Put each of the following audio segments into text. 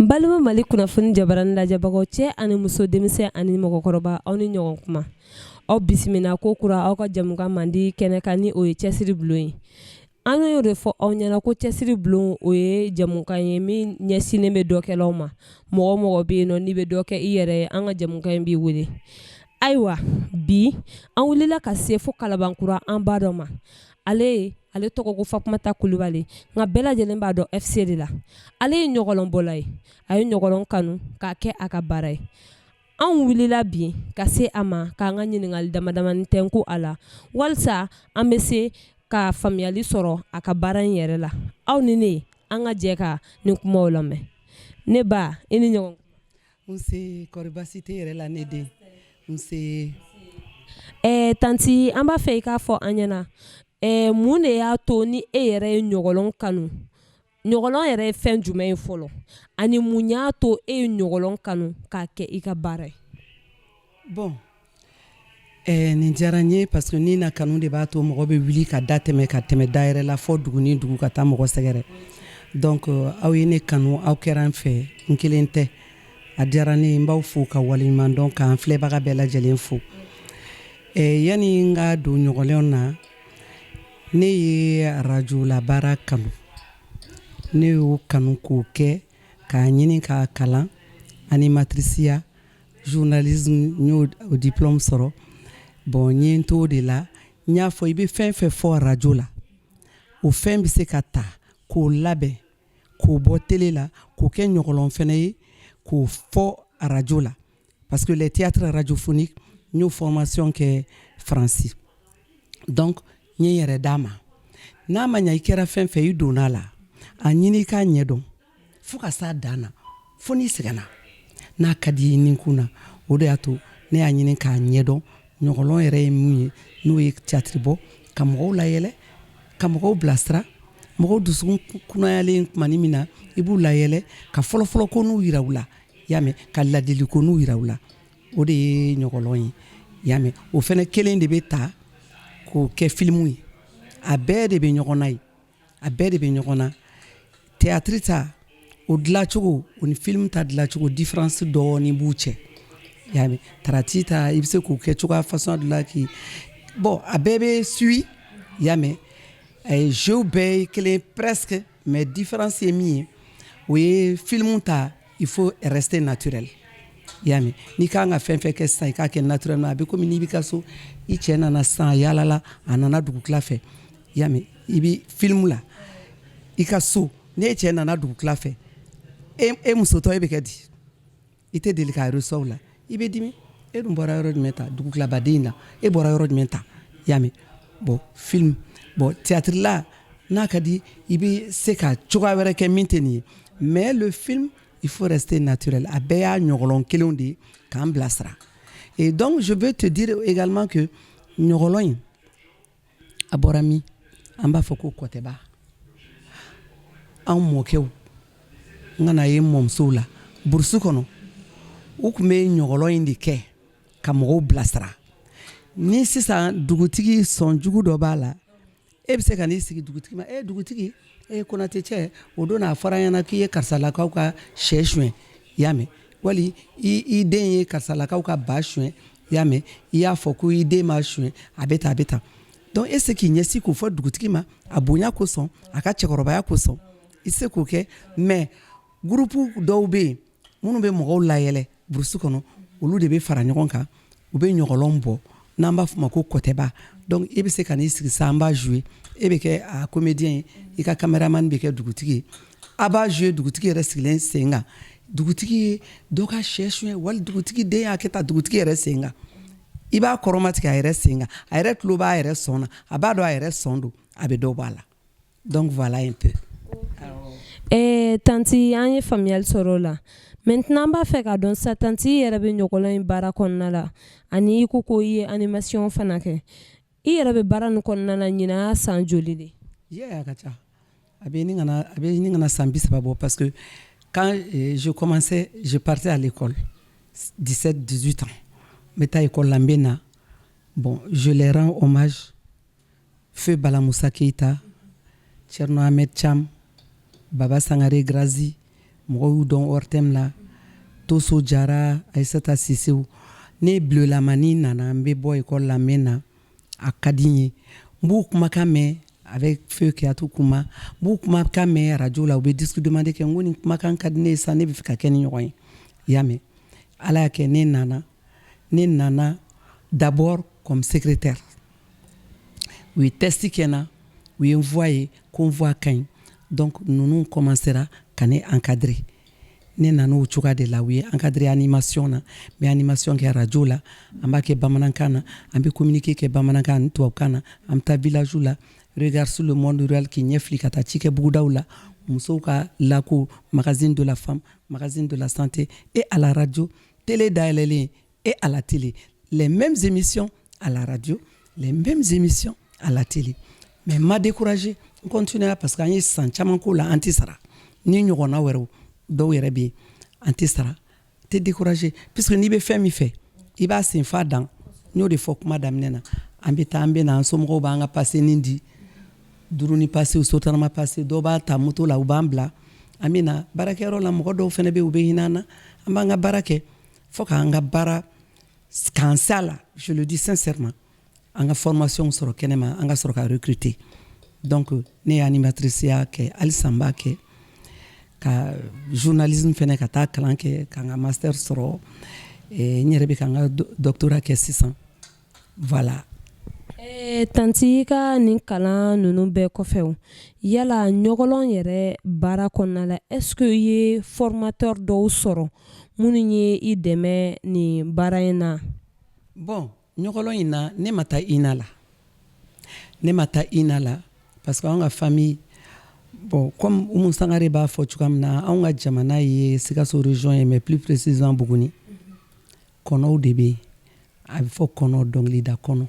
Balima Malikunafoni jabaran lajɛbagaw cɛ ani muso denmisɛn ani mɔgɔkɔrɔba aw ni ɲɔgɔn kuma aw bisimila ko kura aw ka jamukan mandi kɛnɛ kan ni o ye Tchèssiri Blon ye an y'o de fɔ aw ɲɛna ko Tchèssiri Blon o ye jamukan ye min ɲɛsinnen bɛ dɔkɛlaw ma mɔgɔ mɔgɔ bɛ yen nɔ n'i bɛ dɔ kɛ i yɛrɛ ye an ka jamukan in b'i wele ayiwa bi an wulila ka se fo kalabankura an ba dɔ ma ale tɔgɔ ko Fatoumata Coulibali nka bɛɛ lajɛlen b'a dɔn ssiri la ale ye ɲɔgɔlɔnbɔla ye a ye ɲɔgɔlɔn kanu k'a kɛ a ka baara ye an wulila bi ka se a ma k'an ka ɲininkali damadamanin tɛnku a la walisa an bɛ se ka faamuyali sɔrɔ a ka baara in yɛrɛ la aw ni ne an ka jɛ ka nin kumaw lamɛn ne ba i ni ɲɔgɔn nse kɔri baasi tɛ yɛrɛ la ne den nse tanti an b'a fɛ i k'a fɔ an ɲɛna mun de y'a to ni e yɛrɛ ye ɲɔgɔlɔn kanu ɲɔgɔlɔn yɛrɛ ye fɛn jumɛn ye fɔlɔ ani mun y'a to e ye ɲɔgɔlɔn kanu k'a kɛ i ka baara ye bon nin diyara n ye parce que ni na kanu de b'a to mɔgɔ bɛ wuli ka tɛmɛ da yɛrɛ la fɔ dugu ni dugu ka taa mɔgɔ sɛgɛrɛ donc aw ye ne kanu aw kɛra n fɛ n kelen tɛ a diyara ne n b'aw fo ka waleɲuman dɔn k'an filɛbaga bɛɛ lajɛlen fo yani n ka don ɲɔgɔlɔn na ne ye radio la baara kanu ne y'o kanu k'o kɛ k'a ɲini k'a kalan animatriciya journalisme n y'o diplôme sɔrɔ bon n ye n t'o de la n y'a fɔ i bɛ fɛn fɛn fɔ radio la o fɛn bɛ se ka ta k'o labɛn k'o bɔ télé la k'o kɛ ɲɔgɔlɔn fɛnɛ ye k'o fɔ radio la parce que les théâtres radiophoniques n y'o formation kɛ Faransi donc n ye yɛrɛ d'a ma n'a ma ɲɛ i kɛra fɛn fɛn i donna la a ɲini i k'a ɲɛdɔn fo ka s'a dan na fo n'i sɛgɛnna n'a ka di i ninkun na o de y'a to ne y'a ɲini k'a ɲɛdɔn ɲɔgɔlɔn yɛrɛ ye mun ye n'o ye théâtre bɔ ka mɔgɔw layɛlɛ ka mɔgɔw bilasira mɔgɔw dusukun kunnayalen tumani min na i b'u layɛlɛ ka fɔlɔfɔlɔ ko n'u yira u la y'a mɛn ka ladili ko n'u yira u la o de ye ɲɔgɔlɔn ye y'a mɛn o fɛnɛ kelen de bɛ ta k'o kɛ filimu ye a bɛɛ de bɛ ɲɔgɔn na ye a bɛɛ de bɛ ɲɔgɔn na théâtre ta o dilancogo o ni film ta dilancogo différence dɔɔni b'u cɛ y'a mɛn tarati ta i bɛ se k'o kɛ cogoya façon dɔ la k'i bon a bɛɛ bɛ suit y'a mɛn jeu bɛɛ ye kelen presque mais différence ye min ye o ye film ta il faut rester naturel y'a mɛn n'i kan ka fɛn fɛn kɛ sisan i k'a kɛ naturellement a bɛ komi n'i b'i ka so i cɛ nana sisan a yaalala a nana dugukila fɛ y'a mɛn i bɛ film la i ka so n'e cɛ nana dugukila fɛ e musotɔ e bɛ kɛ di i tɛ deli k'a reçoit la i bɛ dimi e dun bɔra yɔrɔ jumɛn ta dugukilabaden na e bɔra yɔrɔ jumɛn ta y'a mɛn bon film bon théâtre la n'a ka di i bɛ se ka cogoya wɛrɛ kɛ min tɛ nin ye mais le film il faut rester naturel a bɛɛ y'a ɲɔgɔlɔn kelenw de ye k'an bilasira et donc je veux te dire également que ɲɔgɔlɔn in a bɔra min an b'a fɔ ko kɔtɛba anw mɔkɛw n kana ye mɔmusow la burusi kɔnɔ u tun bɛ ɲɔgɔlɔn in de kɛ ka mɔgɔw bilasira ni sisan dugutigi sɔnjugu dɔ b'a la e bɛ se ka n'i sigi dugutigi ma dugutigi Konate cɛ o don a fɔra ɲɛna k'i ye karisalakaw ka sɛ suɲɛ y'a mɛn wali i den ye karisalakaw ka ba suɲɛ y'a mɛn i y'a fɔ ko i den ma suɲɛ a bɛ tan donc e se k'i ɲɛsin k'o fɔ dugutigi ma a bonya kosɔn a ka cɛkɔrɔbaya kosɔn i se k'o kɛ mais groupe dɔw bɛ yen minnu bɛ mɔgɔw layɛlɛ burusi kɔnɔ olu de bɛ fara ɲɔgɔn kan u bɛ ɲɔgɔlɔn bɔ n'an b'a fɔ ma ko kɔtɛba donc e bɛ se ka n'i sigi sisan an b'a jouer e bɛ kɛ a comédien ye i ka caméraman bɛ kɛ dugutigi ye a b'a jouer dugutigi yɛrɛ sigilen sen kan dugutigi ye dɔ ka sɛ suɲɛ wali dugutigi den y'a kɛ ta dugutigi yɛrɛ sen kan i b'a kɔrɔmatigɛ a yɛrɛ sen kan a yɛrɛ tulo b'a yɛrɛ sɔn na a b'a dɔn a yɛrɛ sɔn don a bɛ dɔ bɔ a la donc voilà un peu. Tanti an ye faamuyali sɔrɔ o la maintenant an b'a fɛ ka dɔn sa tanti i yɛrɛ bɛ ɲɔgɔlɔn in baara kɔnɔna la ani i ko i ye animation fana kɛ i yɛrɛ bɛ baara nin kɔnɔna na ɲinan san joli de a ka ca a bɛ ni kana san 30 bɔ parce que quand je commençais je partais à l'école 17-18 ans n bɛ taa école la n bɛ na bon je les rends hommage feu Bala Musa Keita Thierno Ahmed Cham Baba Sangare Grazi mɔgɔw dɔn hors thème la Toso Jara Aïssata Sissew ne bleu lamani nana n bɛ bɔ école la n na a ka di n ye n b'u kumakan mɛn avec feu Keyatu kuma n b'u kumakan mɛn radio la u bɛ disque demandé kɛ n ko nin kumakan ka di ne ye sa ne bɛ fɛ ka kɛ ni ɲɔgɔn ye i y'a mɛn ala y'a kɛ ne nana d'abord comme secrétaire u ye test kɛ n na u ye n voix ye ko n voix ka ɲi donc ninnu commencera ka ne encadrer ne nana o cogoya de la u ye encadrer animation na mais animation kɛ radio la an b'a kɛ bamanankan na an bɛ communiquer kɛ bamanankan ani tubabukan na an bɛ taa village la regard sur le monde rural k'i ɲɛfili ka taa ci kɛ bugudaw la musow ka lako magazine de la femme magazine de la santé et à la radio télé dayɛlɛlen et à la télé les mêmes émissions à la radio les mêmes émissions à la télé mais m'a découragé n continuera parce que an ye san caman k'o la an tɛ sara ni ɲɔgɔnna wɛrɛw dɔw yɛrɛ bɛ yen an tɛ sara tɛ découragé puisque n'i bɛ fɛn min fɛ i b'a sen fa dan n y'o de fɔ kuma daminɛ na an bɛ taa an bɛ na an somɔgɔw b'an ka passenin di duruni passe o sotarama passe dɔw b'a ta moto la u b'an bila an bɛ na baarakɛyɔrɔ la mɔgɔ dɔw fana bɛ yen u bɛ hinɛ an na an b'an ka baara kɛ fo k'an ka baara k'an se la je le dis sincèrement an ka formation sɔrɔ kɛnɛma an ka sɔrɔ ka recruter donc ne ye animatrice ya kɛ halisa n b'a kɛ ka journalisme fɛnɛ ka taa kalan kɛ k'an ka master sɔrɔ n yɛrɛ bɛ k'an ka doctorat kɛ sisan voilà. Tanti ka nin kalan ninnu bɛɛ kɔfɛ yala ɲɔgɔlɔn yɛrɛ baara kɔnɔna la est-ce que i ye formateur dɔw sɔrɔ minnu ye i dɛmɛ nin baara in na? Bon ɲɔgɔlɔn in na ne ma taa INA la parce que an ka famille bon comme Umu Sangare b'a fɔ cogoya min na an ka jamana ye Sikaso région ye mais plus précisément Buguni kɔnɔw de bɛ yen a bɛ fɔ kɔnɔ dɔnkilida kɔnɔ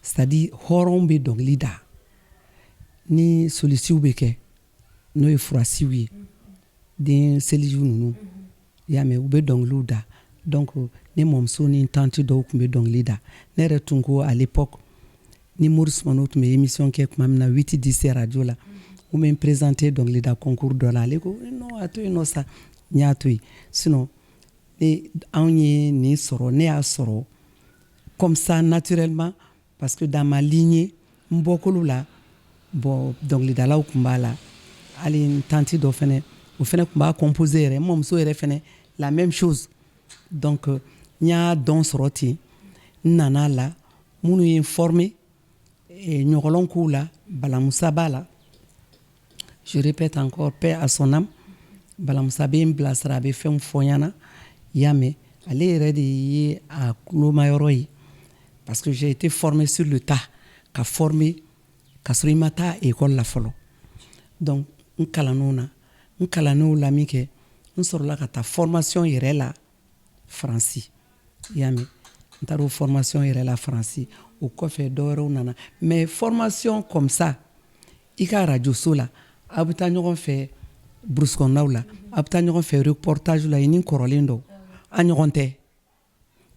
c'est-à-dire hɔrɔnw bɛ dɔnkili da ni solisiw bɛ kɛ n'o ye furasiw ye den selijiw ninnu i y'a mɛn u bɛ dɔnkiliw da donc ne mɔmuso ni tanti dɔw tun bɛ dɔnkili da ne yɛrɛ tun ko à l'époque ni Maurice Mano tun bɛ émission kɛ tuma min na 8-10 radio la u bɛ n présenter dɔnkilida concours dɔ la ale ko non a to yen nɔ sa n y'a to yen sinon anw ye nin sɔrɔ ne y'a sɔrɔ comme ça naturellement parce que dans ma lignée n bɔkolo la bon dɔnkilidalaw tun b'a la hali n tanti dɔ fɛnɛ o fɛnɛ tun b'a composer yɛrɛ n mɔmuso yɛrɛ fɛnɛ la même chose donc n y'a dɔn sɔrɔ ten n nana la minnu ye n former ɲɔgɔlɔn kow la Balamusa b'a la je répète encore paix à son âme Balamusa bɛ n bilasira a bɛ fɛnw fɔ n ɲɛna i y'a mɛn ale yɛrɛ de ye a kulomayɔrɔ ye parce que j'ai été formé sur le tas ka former ka sɔrɔ i ma taa école la fɔlɔ donc n kalann'o la min kɛ n sɔrɔla ka taa formation yɛrɛ la Faransi i y'a mɛn n taara o formation yɛrɛ la Faransi o kɔfɛ dɔwɛrɛw nana mais formation comme ça i ka radio so la aw bɛ taa ɲɔgɔn fɛ brousse kɔnɔnaw la aw bɛ taa ɲɔgɔn fɛ reportage la i ni kɔrɔlen dɔw a ɲɔgɔn tɛ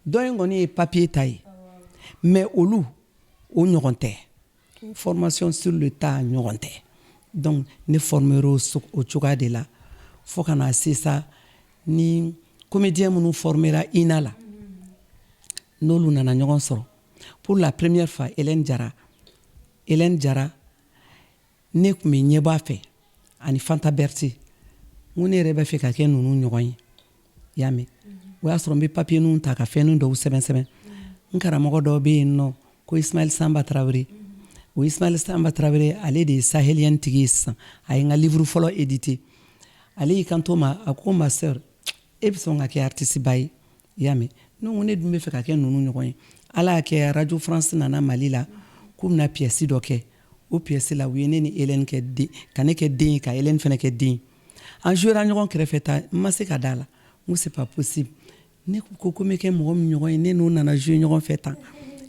dɔ in kɔni ye papier ta ye mais olu o ɲɔgɔn tɛ formation sur le tas ɲɔgɔn tɛ donc ne formera o cogoya de la fo ka na se sa ni comédien minnu formera INA la n'olu nana ɲɔgɔn sɔrɔ pour la première fois Hélène Jara ne tun bɛ ɲɛbɔ a fɛ ani Fanta Berti n ko ne yɛrɛ bɛ fɛ ka kɛ ninnu ɲɔgɔn ye i y'a mɛn o y'a sɔrɔ n bɛ papier ninnu ta ka fɛn dɔw sɛbɛn n karamɔgɔ dɔw bɛ yen nɔ ko Ismaël Samba Traoré o Ismaël Samba Traoré ale de ye sahelienne tigi ye sisan a ye n ka livre fɔlɔ édité ale y'i kanto ma a ko ma sœur e bɛ sɔn ka kɛ artiste ba ye i y'a mɛn ne ko ne dun bɛ fɛ ka kɛ ninnu ɲɔgɔn ye ala y'a kɛ radio France nana Mali la k'u bɛna pièce dɔ kɛ o pièce la u ye ne ni Hélène kɛ den ka ne kɛ den ye ka Hélène fɛnɛ kɛ den ye an jouera ɲɔgɔn kɛrɛfɛ ta n ma se ka da la n ko c'est pas possible ne ko ko n bɛ kɛ mɔgɔ min ɲɔgɔn ye ne n'o nana jouer ɲɔgɔn fɛ tan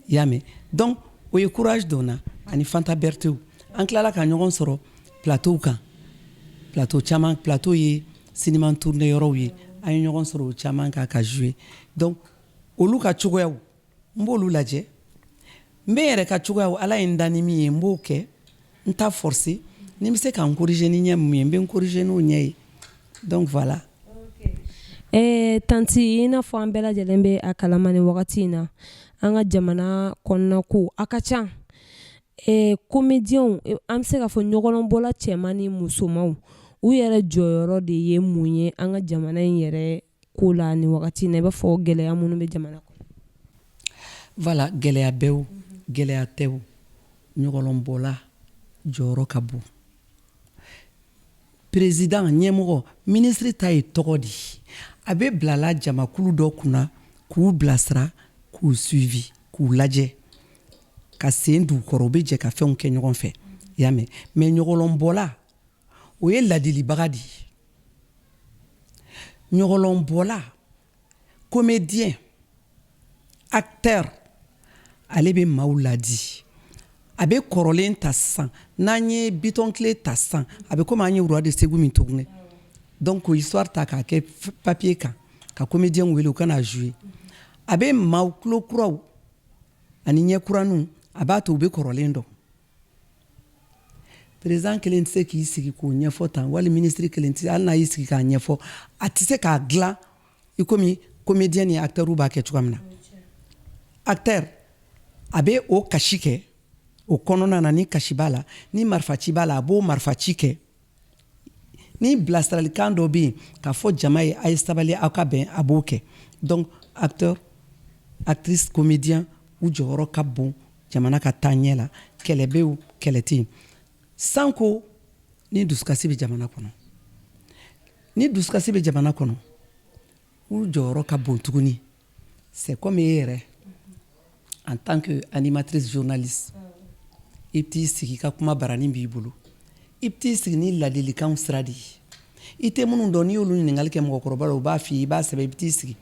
i y'a mɛn donc o ye courage don na ani Fanta Bertew an tilala ka ɲɔgɔn sɔrɔ plateau kan plateau ye cinéma tourné yɔrɔw ye an ye ɲɔgɔn sɔrɔ o caman kan ka jouer donc olu ka cogoyaw n b'olu lajɛ n bɛ yɛrɛ ka cogoyaw ala ye n da ni min ye n b'o kɛ n t'a forcer ni n bɛ se ka n corriger ni ɲɛ min ye n bɛ n corriger n'o ɲɛ ye Donc voilà. Tanti ina fo an bɛɛ lajɛlen bɛ a kalama ni wagati in na an ka jamana kɔnɔna ko a ka ca comédiens an bɛ se ka fɔ ɲɔgɔnbɔla cɛman ni musomanw u yɛrɛ jɔyɔrɔ de ye mun ye an ka jamana in yɛrɛ ko la ni wagati in na i b'a fɔ gɛlɛya minnu bɛ jamana kɔnɔ. Voilà, gɛlɛya bɛ o gɛlɛya tɛ o ɲɔgɔnbɔla jɔyɔrɔ ka bon. Président ɲɛmɔgɔ ministre ta ye tɔgɔ di a bɛ bilala jamakulu dɔ kunna k'u bilasira k'u suivi k'u lajɛ ka sen d'u kɔrɔ u bɛ jɛ ka fɛnw kɛ ɲɔgɔn fɛ y'a mɛn mais ɲɔgɔnbɔla o ye ladilibaga di ɲɔgɔnbɔla comédien acteur ale bɛ maaw ladi a bɛ kɔrɔlen ta sisan n'an ye bitɔn tile ta sisan a bɛ komi an ye roi de Segu min tuguni donc ko histoire ta k'a kɛ papier kan ka comédien wele u ka na jouer a bɛ maaw tulo kuraw ani ɲɛ kuraninw a b'a to u bɛ kɔrɔlen dɔn président kelen tɛ se k'i sigi k'o ɲɛfɔ tan wali ministre kelen tɛ hali n'a y'i sigi k'a ɲɛfɔ a tɛ se k'a dilan i komi comédien ni acteur b'a kɛ cogoya min na acteur a bɛ o kasi kɛ o kɔnɔna na ni kasi b'a la ni marifaci b'a la a b'o marifaci kɛ ni bilasiralikan dɔ bɛ yen k'a fɔ jama ye a ye sabali aw ka bɛn a b'o kɛ donc acteur actrice comédien u jɔyɔrɔ ka bon jamana ka taa ɲɛ la kɛlɛ bɛ o kɛlɛ tɛ yen sanko ni dusukasi bɛ jamana kɔnɔ ni dusukasi bɛ jamana kɔnɔ u jɔyɔrɔ ka bon tuguni c'est comme e yɛrɛ en tant que animatrice journaliste i bɛ t'i sigi ka kuma baranin b'i bolo i bɛ t'i sigi ni ladilikanw sira de ye i tɛ minnu dɔn n'i y'olu ɲininkali kɛ mɔgɔkɔrɔba la u b'a f'i ye i b'a sɛbɛn i bɛ t'i sigi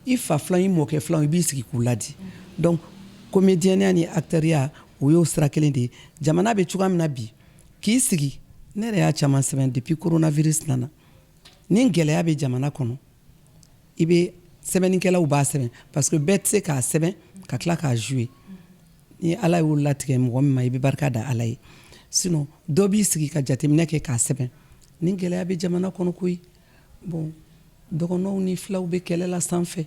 i fa filan i mɔkɛ filan i b'i sigi k'u ladi donc comédienne ni acteuriya o y'o sira kelen de ye jamana bɛ cogoya min na bi k'i sigi ne yɛrɛ y'a caman sɛbɛn depuis coronavirus nana ni gɛlɛya bɛ jamana kɔnɔ i bɛ sɛbɛnnikɛlaw b'a sɛbɛn parce que bɛɛ tɛ se k'a sɛbɛn ka tila k'a jouer ni ala y'o latigɛ mɔgɔ min ma i bɛ barika da ala ye sinon dɔ b'i sigi ka jateminɛ kɛ k'a sɛbɛn ni gɛlɛya bɛ jamana kɔnɔ koyi bon dɔgɔnɔw ni filaw bɛ kɛlɛ la sanfɛ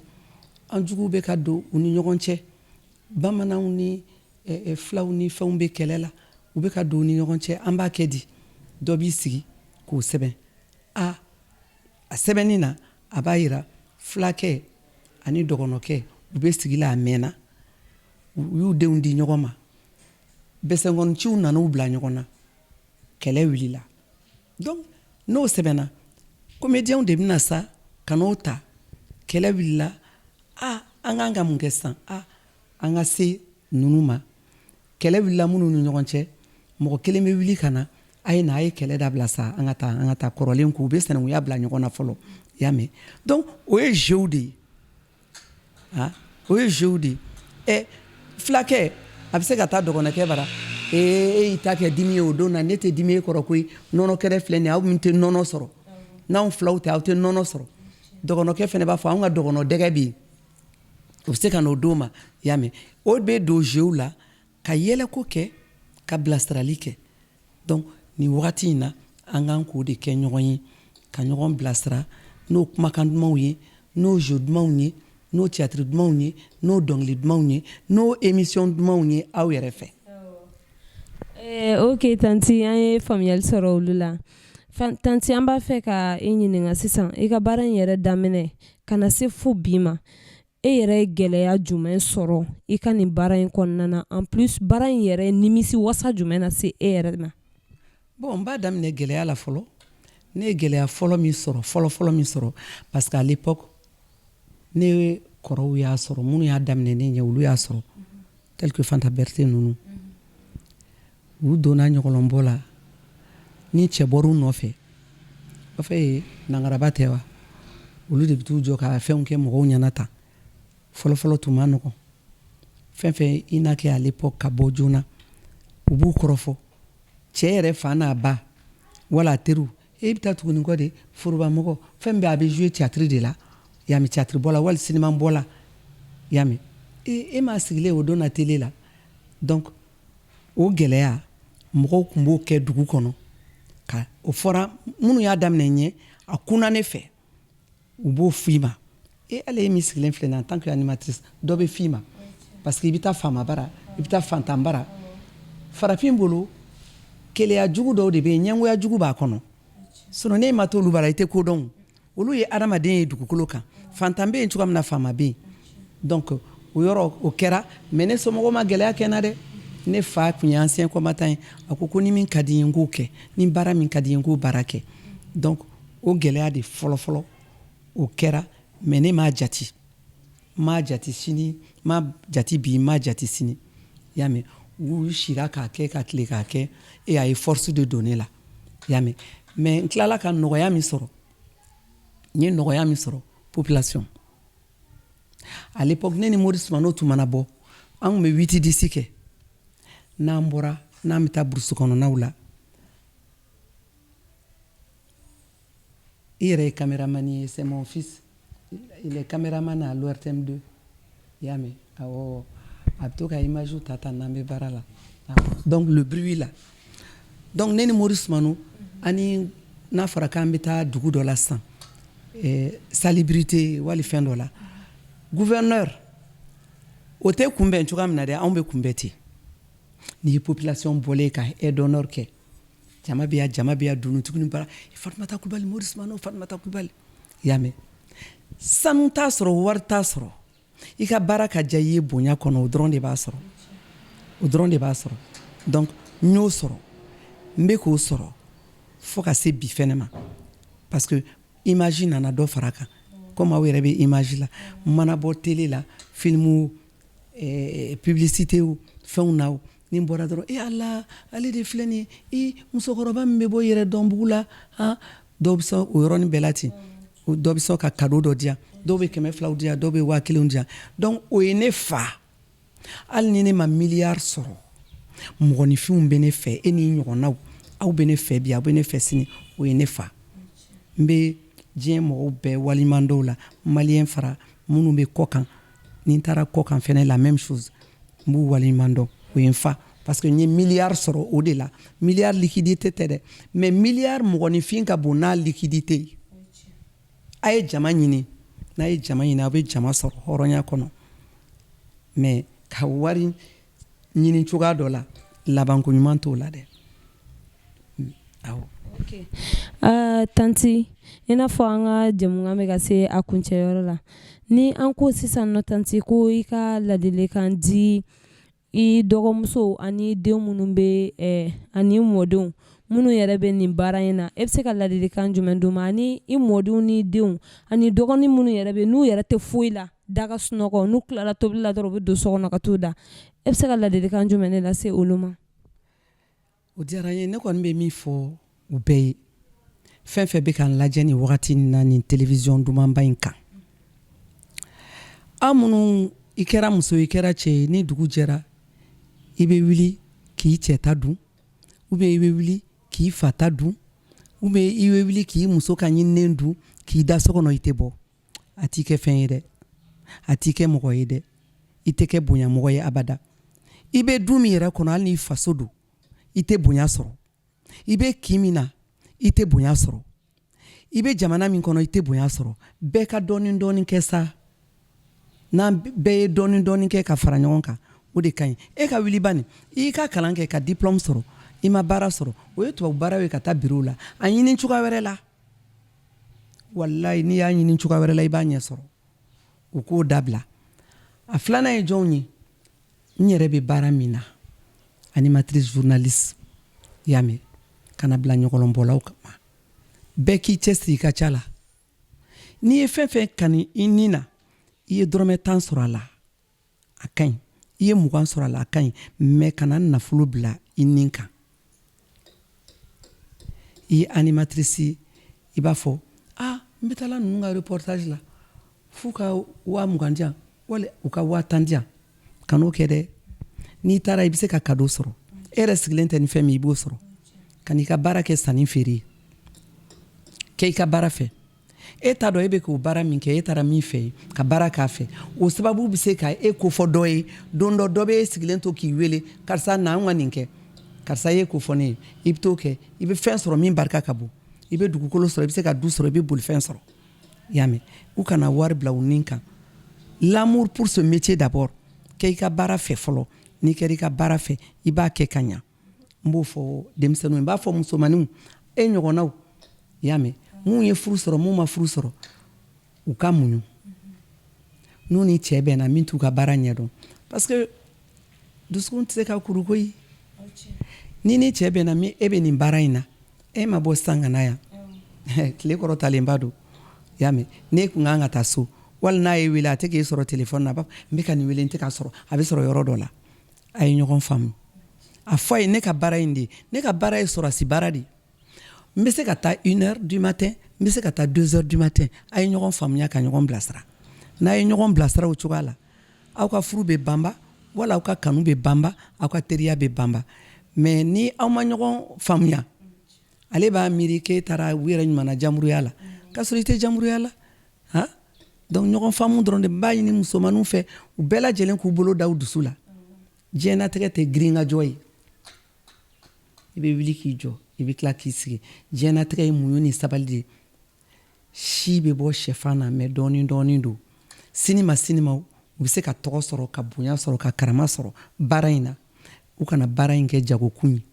an juguw bɛ ka don u ni ɲɔgɔn cɛ bamananw ni filaw ni fɛnw bɛ kɛlɛ la u bɛ ka don u ni ɲɔgɔn cɛ an b'a kɛ di dɔ b'i sigi k'o sɛbɛn a sɛbɛnni na a b'a yira filakɛ ani dɔgɔnɔkɛ u bɛ sigi la a mɛnna u y'u denw di ɲɔgɔn ma bɛsɛnkɔniciw nana u bila ɲɔgɔn na kɛlɛ wulila donc n'o sɛbɛnna comédiens de bɛna sa ka n'o ta kɛlɛ wulila an k'an ka mun kɛ sisan an ka se ninnu ma kɛlɛ wulila minnu ni ɲɔgɔn cɛ mɔgɔ kelen bɛ wuli ka na a ye kɛlɛ dabila sa an ka taa kɔrɔlen k'u bɛ sinankunya bila ɲɔgɔn na fɔlɔ i y'a mɛn donc o ye jeu de ye o ye jeu de ye filakɛ a bɛ se ka taa dɔgɔnɔkɛ bara e y'i ta kɛ dimi ye o don na ne tɛ dimi e kɔrɔ koyi nɔnɔ kɛrɛ filɛ nin ye aw min tɛ nɔnɔ sɔrɔ n'anw filaw tɛ aw tɛ nɔnɔ sɔrɔ dɔgɔnɔkɛ fana b'a fɔ anw ka dɔgɔnɔ dɛgɛ bɛ yen o bɛ se ka n'o don ma i y'a mɛn o bɛ don jeu la ka yɛlɛko kɛ ka bilasirali kɛ donc nin wagati in na an k'an k'o de kɛ ɲɔgɔn ye ka ɲɔgɔn bilasira n'o kumakan dumanw ye n'o jeu dumanw ye n'o théâtre dumanw ye n'o dɔnkili dumanw ye n'o émission dumanw ye aw yɛrɛ fɛ. Ok tanti an ye faamuyali sɔrɔ olu la tanti an b'a fɛ ka e ɲininka sisan i ka baara in yɛrɛ daminɛ ka na se fo bi ma e yɛrɛ ye gɛlɛya jumɛn sɔrɔ i ka nin baara in kɔnɔna na en plus baara in yɛrɛ nimisi wasa jumɛn na se e yɛrɛ ma. Bon n b'a daminɛ gɛlɛya la fɔlɔ ne ye gɛlɛya fɔlɔ min sɔrɔ parce qu'à l'époque ne kɔrɔw y'a sɔrɔ minnu y'a daminɛ ne ɲɛ olu y'a sɔrɔ quelque Fanta Berthe ninnu u donna ɲɔgɔnbɔ la ni cɛ bɔr'u nɔfɛ b'a fɔ nangaraba tɛ wa olu de bɛ t'u jɔ ka fɛnw kɛ mɔgɔw ɲɛna tan fɔlɔfɔlɔ tun ma nɔgɔn fɛn fɛn i n'a kɛ à l'époque ka bɔ joona u b'u kɔrɔfɔ cɛ yɛrɛ fa n'a ba wala a teriw e bɛ taa tuguni kɔ de forobamɔgɔ fɛn bɛɛ a bɛ jouer théâtre de la y'a mɛn théâtre bɔ la wali cinéma bɔ la y'a mɛn e m'a sigilen o don na télé la donc o gɛlɛya mɔgɔw tun b'o kɛ dugu kɔnɔ ka o fɔra minnu y'a daminɛ ɲɛ a kunna ne fɛ u b'o f'i ma ale ye min sigilen filɛ en tant que animatrice dɔ bɛ f'i ma parce que i bɛ taa faama bara i bɛ taa fantan bara farafin bolo keleya jugu dɔw de bɛ yen ɲɛngoya jugu b'a kɔnɔ sinon ne ma t'olu bara i tɛ ko dɔn olu ye adamaden ye dugukolo kan fantan bɛ yen cogoya min na faama bɛ yen donc o yɔrɔ o kɛra mais ne somɔgɔw ma gɛlɛya kɛ n na dɛ ne fa tun ye ancien combattant ye a ko ni min ka di n ye n k'o kɛ ni baara min ka di n ye n k'o baara kɛ donc o gɛlɛya de fɔlɔ o kɛra mais ne m'a jati sini m'a jati bi m'a jati sini y'a mɛn u sira k'a kɛ ka tile k'a kɛ et a ye force de donner la y'a mɛn mais n tilala ka nɔgɔya min sɔrɔ n ye nɔgɔya min sɔrɔ population à l'époque ne ni Maurice Mano tun mana bɔ an tun bɛ 8-10 kɛ n'an bɔra n'an bɛ taa burusi kɔnɔnaw la i yɛrɛ ye caméraman ye c'est mon fils il est caméraman à l'ORTM2 y'a mɛn awɔ a bɛ to ka image ta n'an bɛ baara la donc le bruit là donc ne ni Maurice Mano ani n'a fɔra k'an bɛ taa dugu dɔ la sisan salubrité wali fɛn dɔ la gouverneur o tɛ kunbɛn cogoya min na dɛ anw bɛ kunbɛn ten n'i ye population bɔlen ka aide d'honneur kɛ jama bɛ ya dunutigi ni bara Fatoumata Coulibaly Maurice Mano Fatoumata Coulibaly y'a mɛn sanu t'a sɔrɔ wari t'a sɔrɔ i ka baara ka diya i ye bonya kɔnɔ o dɔrɔn de b'a sɔrɔ donc n y'o sɔrɔ n bɛ k'o sɔrɔ fo ka se bi fɛnɛ ma parce que image nana dɔ fara kan comme aw yɛrɛ bɛ image la mana bɔ télé la film publicité fɛnw na ni n bɔra dɔrɔn ala ale de filɛ nin ye musokɔrɔba min bɛ bɔ yɛrɛ dɔnbugu la dɔw bɛ sɔn o yɔrɔnin bɛɛ la ten dɔw bɛ sɔn ka cadeau dɔ di yan dɔw bɛ 200 di yan dɔw bɛ 1000 di yan donc o ye ne fa hali ni ne ma miliyari sɔrɔ mɔgɔninfinw bɛ ne fɛ e ni ɲɔgɔnnaw aw bɛ ne fɛ bi aw bɛ ne fɛ sini o ye ne fa n bɛ diɲɛ mɔgɔw bɛɛ waliman dɔw la maliyɛn fara minnu bɛ kɔ kan ni n taara kɔ kan fɛnɛ la même chose n b'u waliman dɔn o ye n fa parce que n ye miliyari sɔrɔ o de la miliyari liquidité tɛ dɛ mais miliyari mɔgɔninfin ka bon n'a liquidité ye a ye jama ɲini n'a ye jama ɲini a bɛ jama sɔrɔ hɔrɔnya kɔnɔ mais ka wari ɲini cogoya dɔ la labanko ɲuman t'o la dɛ awɔ. Okay. Tanti i n'a fɔ an ka jɛmukan bɛ ka se a kuncɛyɔrɔ la ni an ko sisan nɔ tanti ko i ka ladilikan di i dɔgɔmuso ani den minnu bɛ ani mɔdenw minnu yɛrɛ bɛ nin baara in na e bɛ se ka ladilikan jumɛn d'u ma ani i mɔdenw ni denw ani dɔgɔnin minnu yɛrɛ bɛ n'u yɛrɛ tɛ foyi la daga sunɔgɔ n'u tilala tobili la dɔrɔn u bɛ don so kɔnɔ ka t'u da e bɛ se ka ladilikan jumɛn de lase olu ma. o diyara n ye ne kɔni bɛ min fɔ u bɛɛ ye fɛn fɛn bɛ k'an lajɛ nin wagati na nin télévision dumanba in kan aw minnu i kɛra muso i kɛra cɛ ye ni dugu jɛra i bɛ wuli k'i cɛ ta dun ou bien i bɛ wuli k'i fa ta dun ou bien i bɛ wuli k'i muso ka ɲininen dun k'i da so kɔnɔ i tɛ bɔ a t'i kɛ fɛn ye dɛ a t'i kɛ mɔgɔ ye dɛ i tɛ kɛ bonya mɔgɔ ye abada i bɛ du min yɛrɛ kɔnɔ hali n'i faso don i tɛ bonya sɔrɔ i bɛ kin min na i tɛ bonya sɔrɔ i bɛ jamana min kɔnɔ i tɛ bonya sɔrɔ bɛɛ ka dɔɔni kɛ sa n'an bɛɛ ye dɔɔni kɛ ka fara ɲɔgɔn kan o de ka ɲi e ka wuli bani i ka kalan kɛ ka diplôme sɔrɔ i ma baara sɔrɔ o ye tubabu baara ye ka taa bureau la a ɲini cogoya wɛrɛ la wallahi n'i y'a ɲini cogoya wɛrɛ la i b'a ɲɛ sɔrɔ o k'o dabila a filanan ye jɔnw ye n yɛrɛ bɛ baara min na animatrice journaliste y'a mɛn kana bila ɲɔgɔlɔnbɔlaw kama bɛɛ k'i cɛsiri i ka ca la n'i ye fɛn fɛn kanu i ni na i ye dɔrɔmɛ 10 sɔrɔ a la a ka ɲi i ye 20 sɔrɔ a la a ka ɲi mais kana nafolo bila i nin kan i ye animatrice i b'a fɔ n bɛ taala ninnu ka reportage la f'u ka 20,000 di yan wali u ka 10,000 di yan kan'o kɛ dɛ n'i taara i bɛ se ka cadeau sɔrɔ e yɛrɛ sigilen tɛ ni fɛn min i b'o sɔrɔ ka n'i ka baara kɛ sanni feere kɛ i ka baara fɛ e t'a dɔn e bɛ k'o baara min kɛ e taara min fɛ ka baara k'a fɛ o sababu bɛ se ka e kofɔ dɔ ye don dɔ dɔ bɛ e sigilen to k'i wele karisa na an ka nin kɛ karisa ye kofɔ ne ye i bɛ t'o kɛ i bɛ fɛn sɔrɔ min barika ka bon i bɛ dugukolo sɔrɔ i bɛ se ka du sɔrɔ i bɛ bolifɛn sɔrɔ i y'a mɛn u kana wari bila u nin kan l'amour pour ce métier d'abord kɛ i ka baara fɛ fɔlɔ n'i kɛra i ka baara fɛ i b'a kɛ ka ɲa n b'o fɔ denmisɛnninw n b'a fɔ musomaninw e ɲɔgɔnnaw i y'a mɛn mun ye furu sɔrɔ mun ma furu sɔrɔ u ka muɲu n'u ni cɛ bɛnna min t'u ka baara ɲɛdɔn parce que dusukun tɛ se ka kuru koyi ni ni cɛ bɛnna min e bɛ nin baara in na e ma bɔ sisan ka na yan tile kɔrɔtalenba don i y'a mɛn n'e kun kan ka taa so wali n'a ye wele a tɛ k'e sɔrɔ telefɔni na a b'a fɔ n bɛ ka nin wele n tɛ ka sɔrɔ a bɛ sɔrɔ yɔrɔ dɔ la a ye ɲɔgɔn faamu a fɔ a ye ne ka baara in de ne ka baara ye sɔrɔsi baara de n bɛ se ka taa 1h du matin n bɛ se ka taa 2h du matin a ye ɲɔgɔn faamuya ka ɲɔgɔn bilasira n'a ye ɲɔgɔn bilasira o cogoya la aw ka furu bɛ banba wala aw ka kanu bɛ banba aw ka teriya bɛ banba mais ni aw ma ɲɔgɔn faamuya ale b'a miiri k'e taara u yɛrɛ ɲumana jamuruya la k'a sɔrɔ i tɛ jamuruya la han donc ɲɔgɔn faamu dɔrɔn de b'a ɲini musomaninw fɛ u bɛɛ lajɛlen k'u bolo da u dusu la diɲɛnatigɛ tɛ girinkajɔ ye i bɛ wuli k'i jɔ i bɛ tila k'i sigi diɲɛnatigɛ ye muɲu ni sabali de ye si bɛ bɔ sɛfan na mais dɔɔnin dɔɔnin don sini ma u bɛ se ka tɔgɔ sɔrɔ ka bonya sɔrɔ ka karama sɔrɔ baara in na u kana baara in kɛ jagokun ye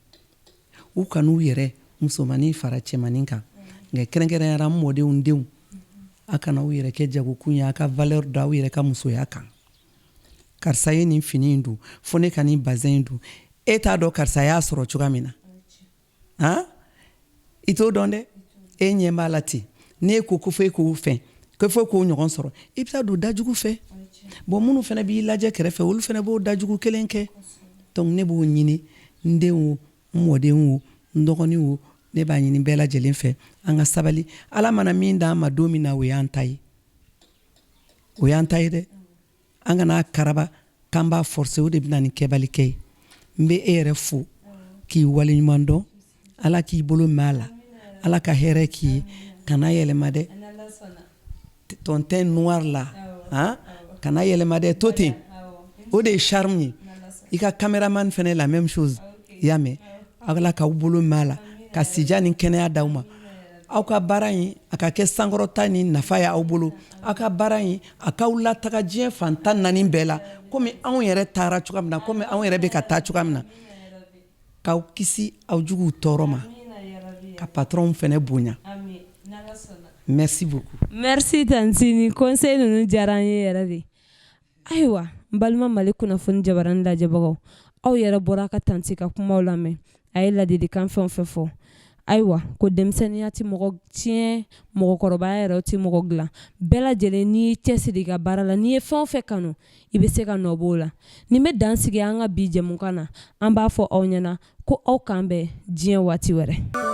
u kan'u yɛrɛ musomanin fara cɛmanin kan nka kɛrɛnkɛrɛnyara n mɔdenw denw a kana u yɛrɛ kɛ jagokun ye a ka valeur da aw yɛrɛ ka musoya kan karisa ye nin fini in don fo ne ka nin bazin in don e t'a dɔn karisa y'a sɔrɔ cogoya min na han i t'o dɔn dɛ e ɲɛ b'a la ten ne ko ko fo e k'o fɛn ko fo k'o ɲɔgɔn sɔrɔ i bɛ taa don dajugu fɛ bon minnu fana b'i lajɛ kɛrɛfɛ olu fana b'o dajugu kelen kɛ donc ne b'o ɲini n den o n mɔden o n dɔgɔnin o ne b'a ɲini bɛɛ lajɛlen fɛ an ka sabali ala mana min d'an ma don min na o y'an ta ye dɛ an kana karaba k'an b'a forcer o de bɛ na ni kɛbali kɛ ye n bɛ e yɛrɛ fo k'i waleɲuman dɔn ala k'i bolo mɛn a la ala ka hɛrɛ k'i ye kana yɛlɛma dɛ ton teint noir la hein kana yɛlɛma dɛ to ten o de ye charme ye i ka cameraman fɛnɛ la même chose i y'a mɛn ala k'aw bolo mɛn a la ka sija ni kɛnɛya d'aw ma aw ka baara in a ka kɛ sankɔrɔta ni nafa ye aw bolo aw ka baara in a k'aw lataga diɲɛ fan 14 bɛɛ la komi anw yɛrɛ taara cogoya min na komi anw yɛrɛ bɛ ka taa cogoya min na k'aw kisi aw juguw tɔɔrɔ ma ka patron fɛnɛ bonya merci beaucoup merci Tansini conseil ninnu diyara an ye yɛrɛ de ayiwa n balima Malikunafoni jabarani lajɛbagaw aw yɛrɛ bɔra ka Tanti ka kumaw lamɛn a ye ladilikan fɛn o fɛn fɔ ayiwa ko denmisɛnniya ti mɔgɔ tiɲɛ mɔgɔkɔrɔbaya yɛrɛ ti mɔgɔ dilan bɛɛ lajɛlen n'i y'i cɛsiri i ka baara la n'i ye fɛn o fɛn kanu i bɛ se ka nɔ b'o la nin bɛ dan sigi an ka bi jɛmukan na an b'a fɔ aw ɲɛna ko aw k'an bɛn diɲɛ waati wɛrɛ